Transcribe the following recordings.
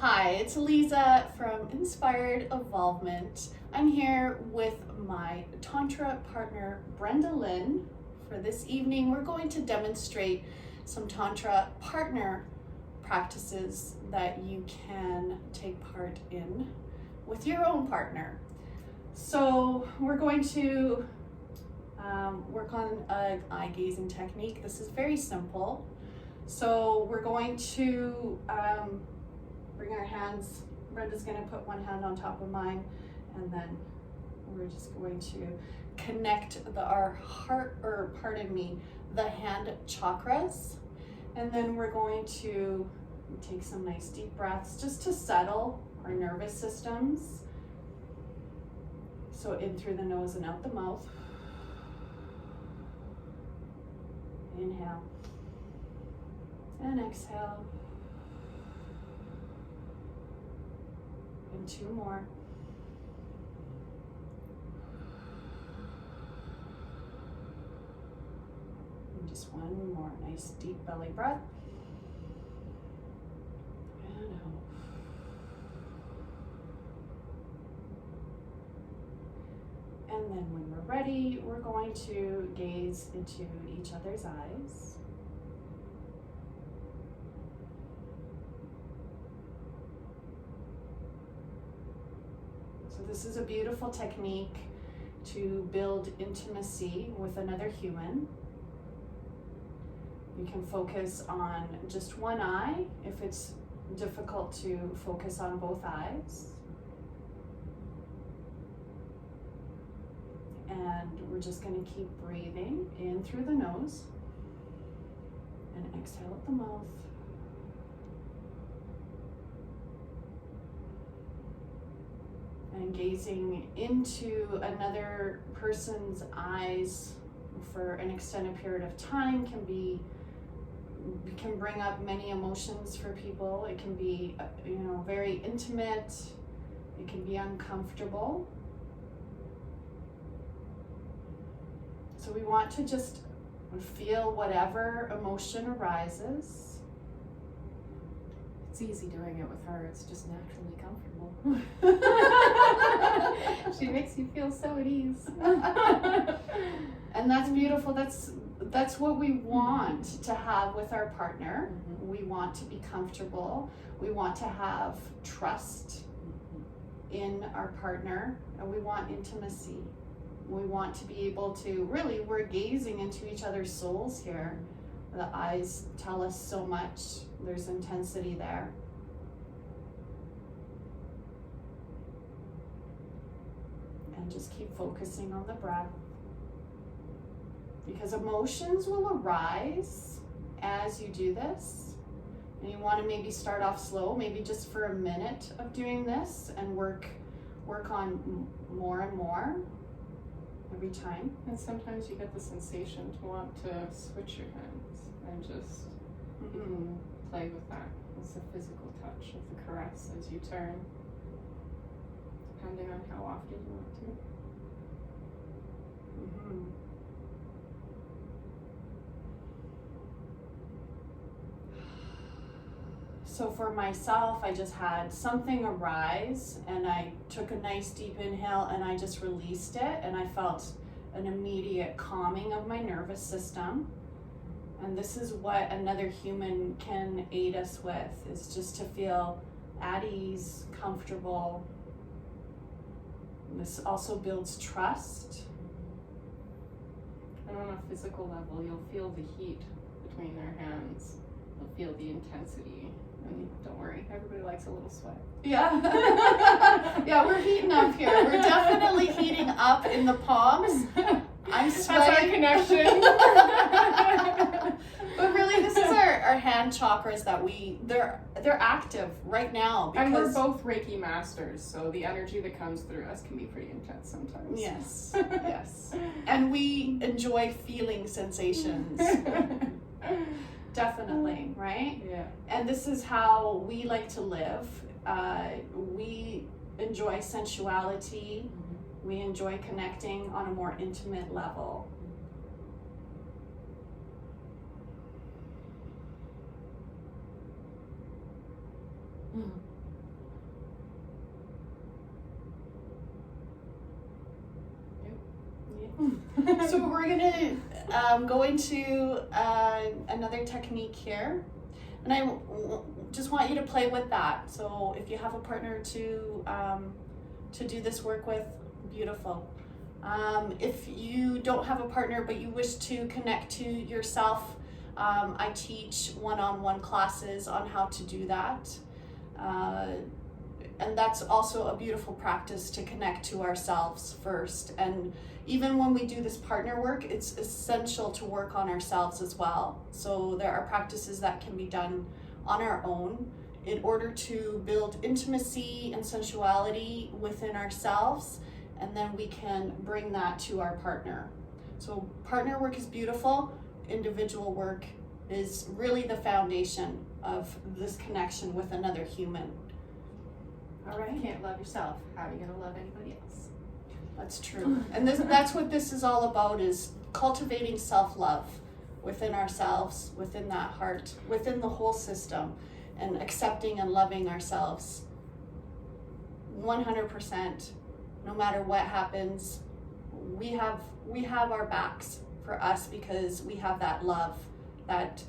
Hi, it's Eliza from Inspired Evolvement. I'm here with my Tantra partner, Brenda Lynn. For this evening, we're going to demonstrate some Tantra partner practices that you can take part in with your own partner. So we're going to work on an eye gazing technique. This is very simple. So we're going to bring our hands, Brenda's going to put one hand on top of mine, and then we're just going to connect our heart, or pardon me, the hand chakras. And then we're going to take some nice deep breaths just to settle our nervous systems. So in through the nose and out the mouth. Inhale. And exhale. And two more. And just one more nice deep belly breath. And out. And then when we're ready, we're going to gaze into each other's eyes. So this is a beautiful technique to build intimacy with another human. You can focus on just one eye if it's difficult to focus on both eyes. And we're just going to keep breathing in through the nose and exhale at the mouth. And gazing into another person's eyes for an extended period of time can bring up many emotions for people. It can be, very intimate. It can be uncomfortable. So we want to just feel whatever emotion arises. It's easy doing it with her. It's just naturally comfortable. She makes you feel so at ease. And that's beautiful. That's what we want to have with our partner. Mm-hmm. We want to be comfortable. We want to have trust in our partner, and we want intimacy. We want to be able to, we're gazing into each other's souls here. The eyes tell us so much. There's intensity there. And just keep focusing on the breath. Because emotions will arise as you do this. And you want to maybe start off slow, maybe just for a minute of doing this, and work on more and more every time. And sometimes you get the sensation to want to switch your hands and just play with that. It's the physical touch of the caress as you turn, depending on how often you want to. Mm-hmm. So for myself, I just had something arise, and I took a nice deep inhale and I just released it, and I felt an immediate calming of my nervous system. And this is what another human can aid us with, is just to feel at ease, comfortable. And this also builds trust. And on a physical level, you'll feel the heat between their hands. You'll feel the intensity. And don't worry, everybody likes a little sweat. Yeah. Yeah, we're heating up here. We're definitely heating up in the palms. I'm sweating. That's our connection. But really, this is our hand chakras that they're active right now. And we're both Reiki masters, so the energy that comes through us can be pretty intense sometimes. Yes, yes. And we enjoy feeling sensations. Definitely, right? Yeah. And this is how we like to live. We enjoy sensuality. Mm-hmm. We enjoy connecting on a more intimate level. Mm-hmm. So we're gonna go into another technique here, and I just want you to play with that. So if you have a partner to do this work with, beautiful. If you don't have a partner but you wish to connect to yourself, I teach one-on-one classes on how to do that. And that's also a beautiful practice to connect to ourselves first. And even when we do this partner work, it's essential to work on ourselves as well. So there are practices that can be done on our own in order to build intimacy and sensuality within ourselves, and then we can bring that to our partner. So partner work is beautiful. Individual work is really the foundation of this connection with another human. All right. If you can't love yourself, how are you going to love anybody else? That's true. And that's what this is all about, is cultivating self-love within ourselves, within that heart, within the whole system, and accepting and loving ourselves 100%. No matter what happens, we have our backs for us, because we have that love that,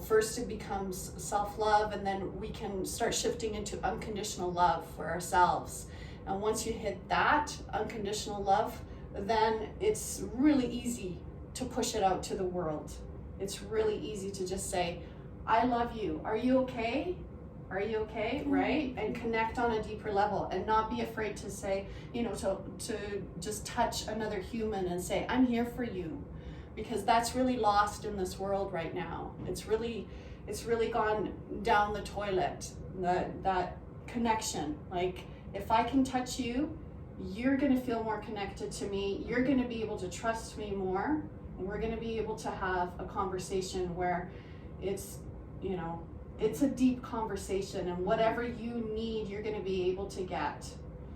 first it becomes self-love, and then we can start shifting into unconditional love for ourselves. And once you hit that unconditional love, then it's really easy to push it out to the world. It's really easy to just say, I love you. Are you okay? Are you okay? Right? And connect on a deeper level, and not be afraid to say, to just touch another human and say, I'm here for you. Because that's really lost in this world right now. It's really gone down the toilet, that connection. Like, if I can touch you, you're gonna feel more connected to me. You're gonna be able to trust me more. And we're gonna be able to have a conversation where it's a deep conversation, and whatever you need, you're gonna be able to get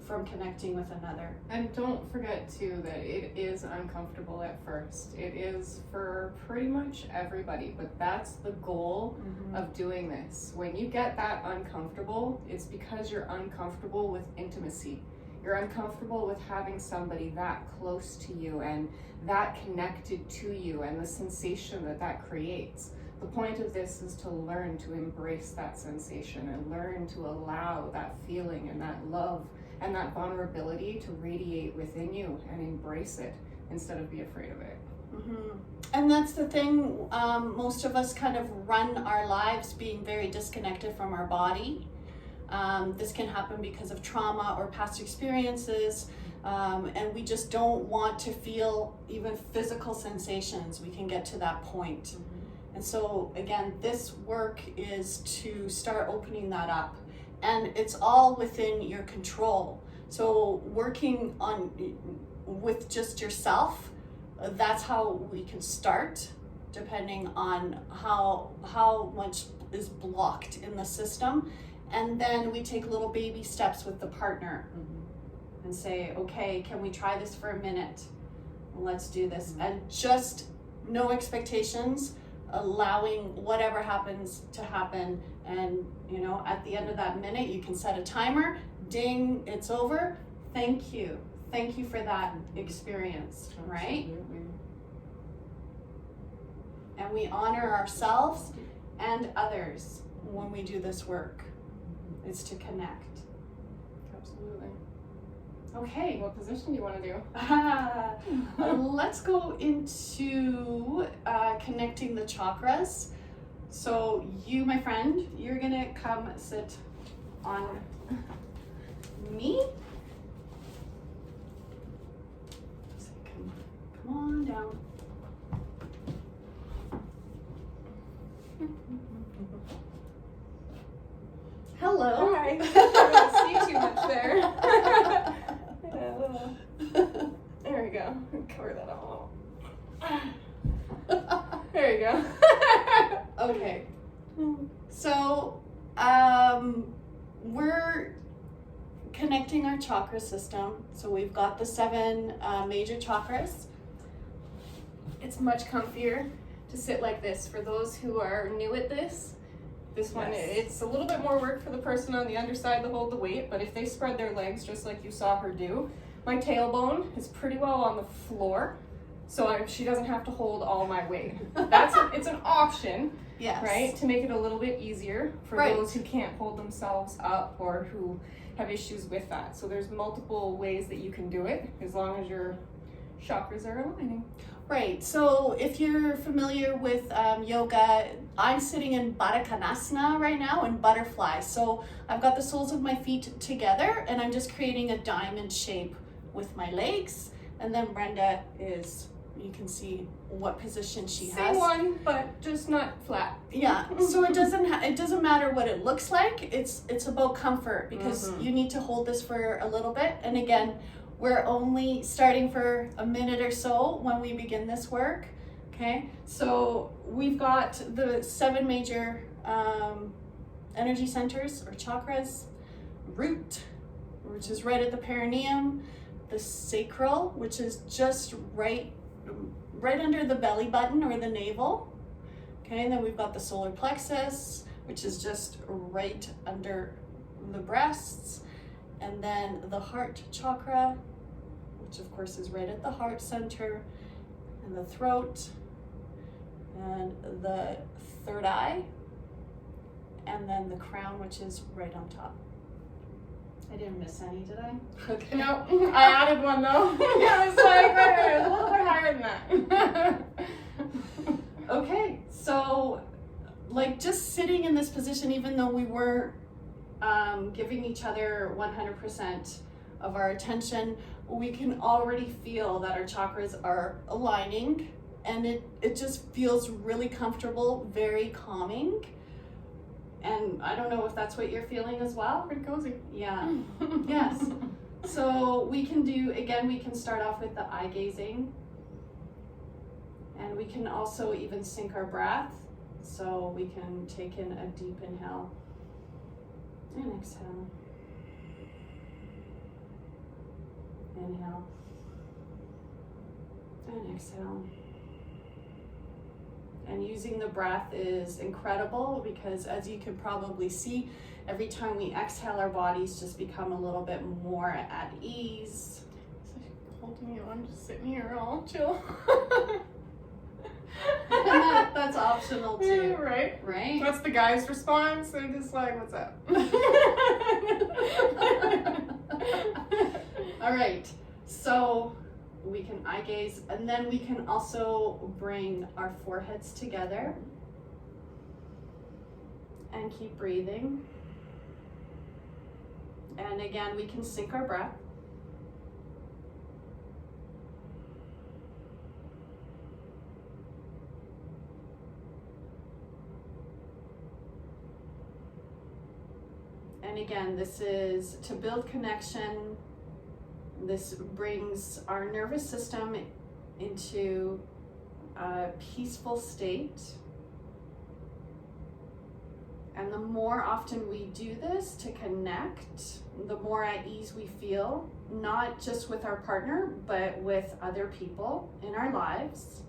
from connecting with another. And don't forget too that it is uncomfortable at first. It is for pretty much everybody, but that's the goal of doing this. When you get that uncomfortable, it's because you're uncomfortable with intimacy. You're uncomfortable with having somebody that close to you and that connected to you, and the sensation that creates. The point of this is to learn to embrace that sensation and learn to allow that feeling and that love and that vulnerability to radiate within you, and embrace it instead of be afraid of it. And that's the thing, most of us kind of run our lives being very disconnected from our body. This can happen because of trauma or past experiences, and we just don't want to feel even physical sensations. We can get to that point. And so again, this work is to start opening that up. And it's all within your control. So working with just yourself, that's how we can start, depending on how much is blocked in the system. And then we take little baby steps with the partner and say, okay, can we try this for a minute? Let's do this. And just no expectations, allowing whatever happens to happen. And at the end of that minute, you can set a timer. Ding, it's over. Thank you for that experience. Right? Absolutely. And we honor ourselves and others when we do this work. It's to connect. Absolutely. Okay. What position do you want to do? Let's go into connecting the chakras. So you, my friend, you're gonna come sit on me. So come on down. Hello. Hi. I don't see too much there. There we go. Cover that all. There you go. Okay. So, we're connecting our chakra system. So we've got the 7 major chakras. It's much comfier to sit like this. For those who are new at this one, it's a little bit more work for the person on the underside to hold the weight, but if they spread their legs just like you saw her do, my tailbone is pretty well on the floor. so she doesn't have to hold all my weight. It's an option, Yes. right? To make it a little bit easier for Right. those who can't hold themselves up or who have issues with that. So there's multiple ways that you can do it as long as your chakras are aligning. Right. So if you're familiar with yoga, I'm sitting in Baddha Konasana right now in butterfly. So I've got the soles of my feet together and I'm just creating a diamond shape with my legs. And then Brenda is, you can see what position she has. Same one, but just not flat. Yeah. So it doesn't matter what it looks like. It's about comfort because you need to hold this for a little bit. And again, we're only starting for a minute or so when we begin this work. Okay. So we've got the 7 major energy centers or chakras: root, which is right at the perineum; the sacral, which is just right under the belly button or the navel. Okay, and then we've got the solar plexus, which is just right under the breasts, and then the heart chakra, which of course is right at the heart center, and the throat, and the third eye, and then the crown, which is right on top. I didn't miss any, did I? Okay. No, I added one though. Yeah, it's like a little bit higher than that. Okay, so like just sitting in this position, even though we were giving each other 100% of our attention, we can already feel that our chakras are aligning, and it just feels really comfortable, very calming. And I don't know if that's what you're feeling as well. Pretty cozy. Yeah. Yes. So we can start off with the eye gazing. And we can also even sync our breath. So we can take in a deep inhale and exhale. Inhale and exhale. And using the breath is incredible because, as you can probably see, every time we exhale, our bodies just become a little bit more at ease. So holding you, I'm just sitting here all chill. That's optional too. Right? Right? That's the guy's response. They're just like, what's up? All right. So we can eye gaze, and then we can also bring our foreheads together and keep breathing. And again, we can sync our breath. And again, this is to build connection. This brings our nervous system into a peaceful state. And the more often we do this to connect, the more at ease we feel, not just with our partner, but with other people in our lives.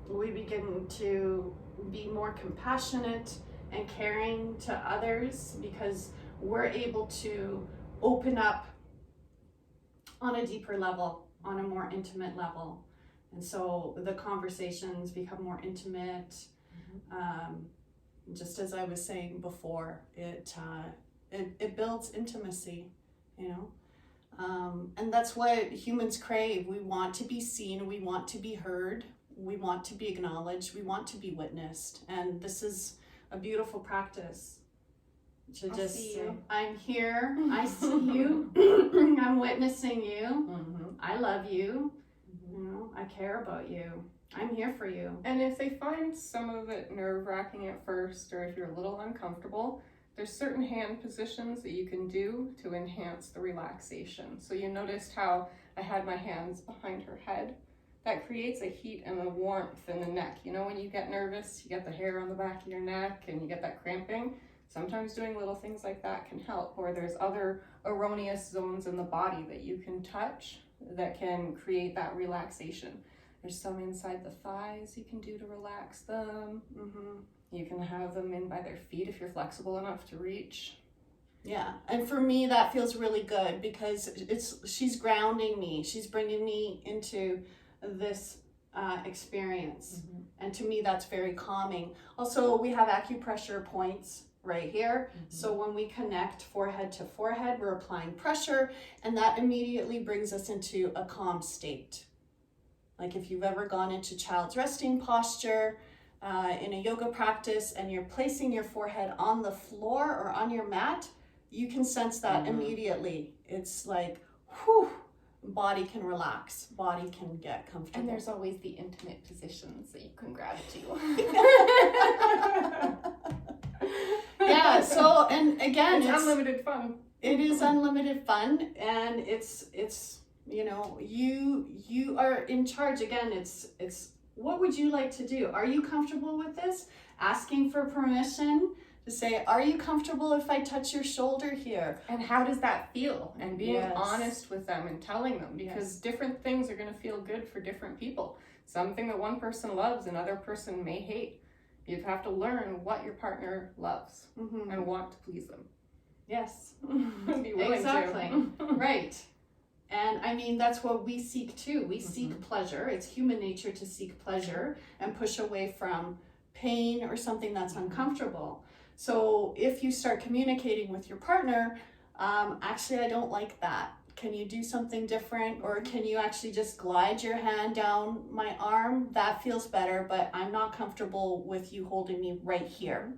We begin to be more compassionate and caring to others because we're able to open up on a deeper level, on a more intimate level. And so the conversations become more intimate. Just as I was saying before, it builds intimacy, you know? And that's what humans crave. We want to be seen, we want to be heard, we want to be acknowledged, we want to be witnessed. And this is a beautiful practice. To just say, I'm here, I see you, I'm witnessing you, I love you, you know, I care about you, I'm here for you. And if they find some of it nerve-wracking at first, or if you're a little uncomfortable, there's certain hand positions that you can do to enhance the relaxation. So you noticed how I had my hands behind her head. That creates a heat and a warmth in the neck. You know, when you get nervous, you get the hair on the back of your neck and you get that cramping. Sometimes doing little things like that can help. Or there's other erroneous zones in the body that you can touch that can create that relaxation. There's some inside the thighs you can do to relax them. You can have them in by their feet if you're flexible enough to reach. Yeah, and for me that feels really good because she's grounding me. She's bringing me into this experience, and to me that's very calming. Also, we have acupressure points right here, so when we connect forehead to forehead, we're applying pressure, and that immediately brings us into a calm state. Like if you've ever gone into child's resting posture in a yoga practice and you're placing your forehead on the floor or on your mat, you can sense that immediately. It's like, whew, body can relax, body can get comfortable. And there's always the intimate positions that you can grab to. Yeah, so, and again, it's unlimited fun. It is unlimited fun, and it's you know, you are in charge. Again, it's what would you like to do? Are you comfortable with this? Asking for permission to say, are you comfortable if I touch your shoulder here? And how does that feel? And being honest with them and telling them, because different things are going to feel good for different people. Something that one person loves, another person may hate. You have to learn what your partner loves and want to please them. Yes. Be willing exactly. to. Right. And I mean, that's what we seek too. We seek pleasure. It's human nature to seek pleasure and push away from pain or something that's uncomfortable. So if you start communicating with your partner, actually, I don't like that. Can you do something different? Or can you actually just glide your hand down my arm? That feels better, but I'm not comfortable with you holding me right here.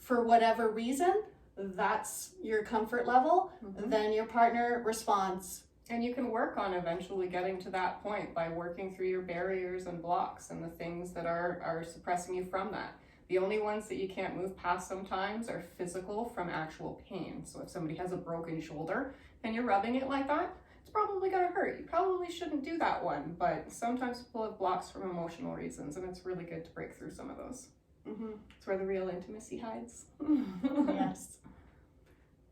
For whatever reason, that's your comfort level. Then your partner responds. And you can work on eventually getting to that point by working through your barriers and blocks and the things that are suppressing you from that. The only ones that you can't move past sometimes are physical from actual pain. So if somebody has a broken shoulder and you're rubbing it like that, it's probably going to hurt. You probably shouldn't do that one. But sometimes people have blocks from emotional reasons, and it's really good to break through some of those. It's where the real intimacy hides. Yes.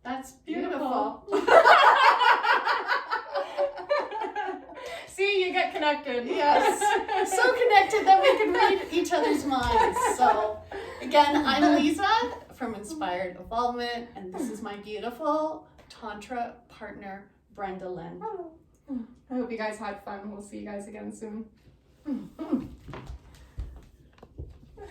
That's beautiful. See, you get connected. Yes. So connected that we can read each other's minds. So, again, I'm Eliza from Inspired Evolvement, and this is my beautiful Tantra partner, Brenda Lynn. I hope you guys had fun. We'll see you guys again soon.